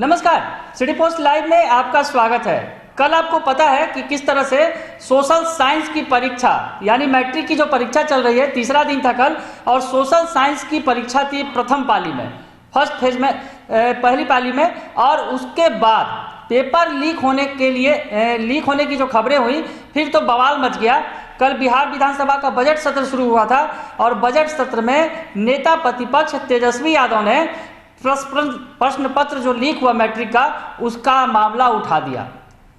नमस्कार, city post live में आपका स्वागत है। कल आपको पता है कि किस तरह से सोशल साइंस की परीक्षा यानी मैट्रिक की जो परीक्षा चल रही है, तीसरा दिन था कल, और सोशल साइंस की परीक्षा थी प्रथम पाली में, फर्स्ट फेज में, पहली पाली में। और उसके बाद पेपर लीक होने की जो खबरें हुई, फिर तो बवाल मच गया। कल बिहार विधानसभा का बजट सत्र शुरू हुआ था और बजट सत्र में नेता प्रतिपक्ष तेजस्वी यादव ने प्रश्न पत्र जो लीक हुआ मैट्रिक का, उसका मामला उठा दिया।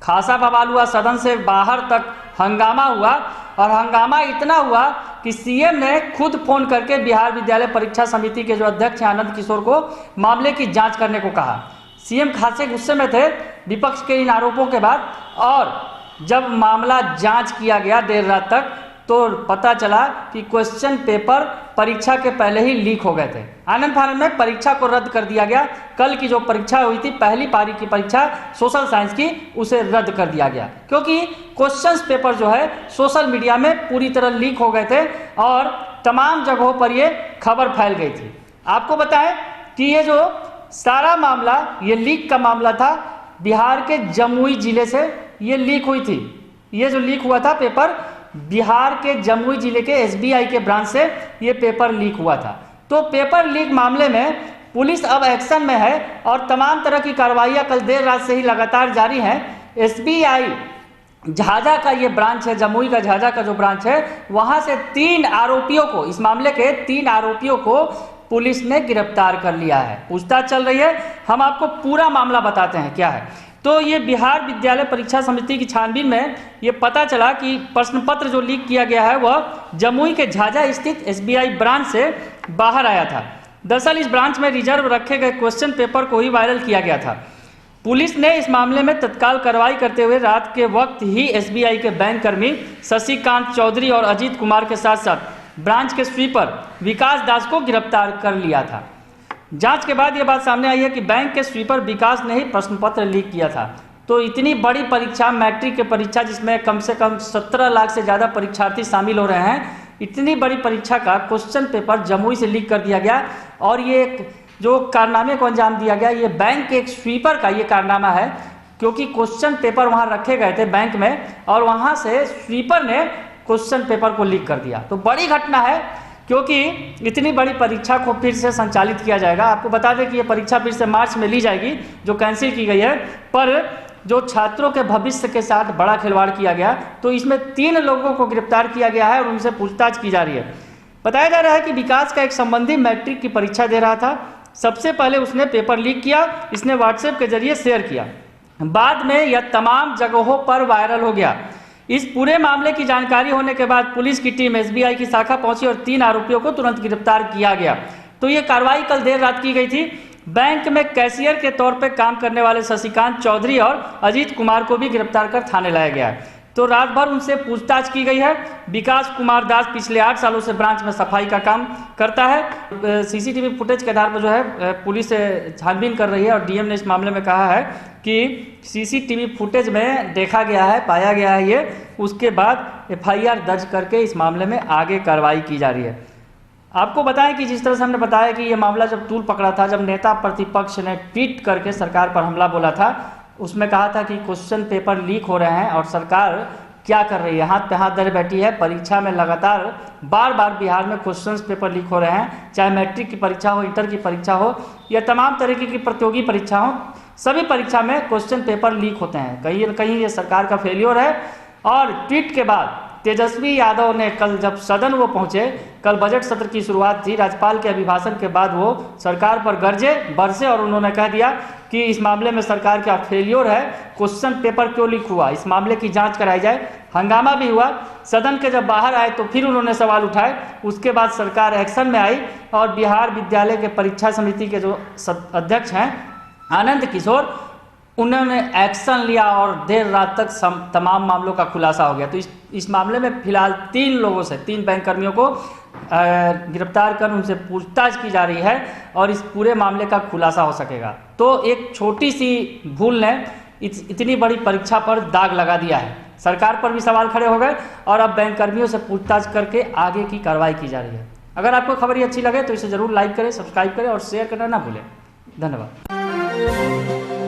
खासा बवाल हुआ, सदन से बाहर तक हंगामा हुआ, और हंगामा इतना हुआ कि सीएम ने खुद फोन करके बिहार विद्यालय परीक्षा समिति के जो अध्यक्ष हैं आनंद किशोर को मामले की जांच करने को कहा। सीएम खासे गुस्से में थे विपक्ष के इन आरोपों के बाद, और जब मामला जांच किया गया देर रात तक, तो पता चला कि क्वेश्चन पेपर परीक्षा के पहले ही लीक हो गए थे। आनंद फानंद में परीक्षा को रद्द कर दिया गया। कल की जो परीक्षा हुई थी, पहली पारी की परीक्षा सोशल साइंस की, उसे रद्द कर दिया गया, क्योंकि क्वेश्चन पेपर जो है सोशल मीडिया में पूरी तरह लीक हो गए थे और तमाम जगहों पर ये खबर फैल गई थी। आपको बताएं कि ये जो सारा मामला, ये लीक का मामला था, बिहार के जमुई जिले से ये लीक हुई थी। ये जो लीक हुआ था पेपर, बिहार के जमुई जिले के एसबीआई के ब्रांच से ये पेपर लीक हुआ था। तो पेपर लीक मामले में पुलिस अब एक्शन में है और तमाम तरह की कार्रवाइयां कल देर रात से ही लगातार जारी हैं। एसबीआई झाझा का ये ब्रांच है, जमुई का झाझा का जो ब्रांच है, वहां से 3 आरोपियों को, इस मामले के 3 आरोपियों को पुलिस ने गिरफ्तार कर लिया है। पूछताछ चल रही है। हम आपको पूरा मामला बताते हैं क्या है। तो ये बिहार विद्यालय परीक्षा समिति की छानबीन में ये पता चला कि प्रश्न पत्र जो लीक किया गया है वह जमुई के झाझा स्थित एसबीआई ब्रांच से बाहर आया था। दरअसल इस ब्रांच में रिजर्व रखे गए क्वेश्चन पेपर को ही वायरल किया गया था। पुलिस ने इस मामले में तत्काल कार्रवाई करते हुए रात के वक्त ही एसबीआई के बैंक कर्मी शशिकांत चौधरी और अजीत कुमार के साथ साथ ब्रांच के स्वीपर विकास दास को गिरफ्तार कर लिया था। जांच के बाद यह बात सामने आई है कि बैंक के स्वीपर विकास ने ही प्रश्न पत्र लीक किया था। तो इतनी बड़ी परीक्षा, मैट्रिक की परीक्षा, जिसमें कम से कम 17 लाख से ज़्यादा परीक्षार्थी शामिल हो रहे हैं, इतनी बड़ी परीक्षा का क्वेश्चन पेपर जमुई से लीक कर दिया गया। और ये जो कारनामे को अंजाम दिया गया, ये बैंक के एक स्वीपर का ये कारनामा है, क्योंकि क्वेश्चन पेपर वहाँ रखे गए थे बैंक में और वहाँ से स्वीपर ने क्वेश्चन पेपर को लीक कर दिया। तो बड़ी घटना है, क्योंकि इतनी बड़ी परीक्षा को फिर से संचालित किया जाएगा। आपको बता दें कि ये परीक्षा फिर से मार्च में ली जाएगी, जो कैंसिल की गई है, पर जो छात्रों के भविष्य के साथ बड़ा खिलवाड़ किया गया। तो इसमें 3 लोगों को गिरफ्तार किया गया है और उनसे पूछताछ की जा रही है। बताया जा रहा है कि विकास का एक संबंधी मैट्रिक की परीक्षा दे रहा था। सबसे पहले उसने पेपर लीक किया, इसने व्हाट्सएप के जरिए शेयर किया, बाद में यह तमाम जगहों पर वायरल हो गया। इस पूरे मामले की जानकारी होने के बाद पुलिस की टीम एसबीआई की शाखा पहुंची और 3 आरोपियों को तुरंत गिरफ्तार किया गया। तो ये कार्रवाई कल देर रात की गई थी। बैंक में कैशियर के तौर पर काम करने वाले शशिकांत चौधरी और अजीत कुमार को भी गिरफ्तार कर थाने लाया गया है। तो रात भर उनसे पूछताछ की गई है। विकास कुमार दास पिछले 8 सालों से ब्रांच में सफाई का काम करता है। सीसीटीवी फुटेज के आधार पर जो है पुलिस छानबीन कर रही है और डीएम ने इस मामले में कहा है कि सीसीटीवी फुटेज में देखा गया है, पाया गया है ये, उसके बाद एफआईआर दर्ज करके इस मामले में आगे कार्रवाई की जा रही है। आपको बताएं कि जिस तरह से हमने बताया कि ये मामला जब तूल पकड़ा था, जब नेता प्रतिपक्ष ने ट्वीट करके सरकार पर हमला बोला था, उसमें कहा था कि क्वेश्चन पेपर लीक हो रहे हैं और सरकार क्या कर रही है, हाथ पे हाथ धरे बैठी है। परीक्षा में लगातार बार बार बिहार में क्वेश्चन पेपर लीक हो रहे हैं, चाहे मैट्रिक की परीक्षा हो, इंटर की परीक्षा हो या तमाम तरीके की प्रतियोगी परीक्षा हो, सभी परीक्षा में क्वेश्चन पेपर लीक होते हैं। कहीं न कहीं ये सरकार का फेल्योर है। और ट्वीट के बाद तेजस्वी यादव ने कल जब सदन वो पहुंचे, कल बजट सत्र की शुरुआत थी, राज्यपाल के अभिभाषण के बाद वो सरकार पर बरसे और उन्होंने कह दिया कि इस मामले में सरकार का फेल्योर है, क्वेश्चन पेपर क्यों लीक हुआ, इस मामले की जांच कराई जाए। हंगामा भी हुआ। सदन के जब बाहर आए तो फिर उन्होंने सवाल उठाए। उसके बाद सरकार एक्शन में आई और बिहार विद्यालय के परीक्षा समिति के जो अध्यक्ष हैं आनंद किशोर, उन्होंने एक्शन लिया और देर रात तक तमाम मामलों का खुलासा हो गया। तो इस मामले में फिलहाल 3 लोगों से, 3 बैंक कर्मियों को गिरफ्तार कर उनसे पूछताछ की जा रही है और इस पूरे मामले का खुलासा हो सकेगा। तो एक छोटी सी भूल ने इतनी बड़ी परीक्षा पर दाग लगा दिया है। सरकार पर भी सवाल खड़े हो गए और अब बैंक कर्मियों से पूछताछ करके आगे की कार्रवाई की जा रही है। अगर आपको खबर ये अच्छी लगे तो इसे जरूर लाइक करें, सब्सक्राइब करें और शेयर करना ना भूलें। धन्यवाद।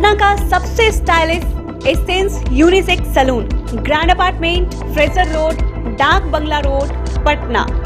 पटना का सबसे stylish essence unisex salon, grand apartment, fraser road, Dak Bungalow road, Patna.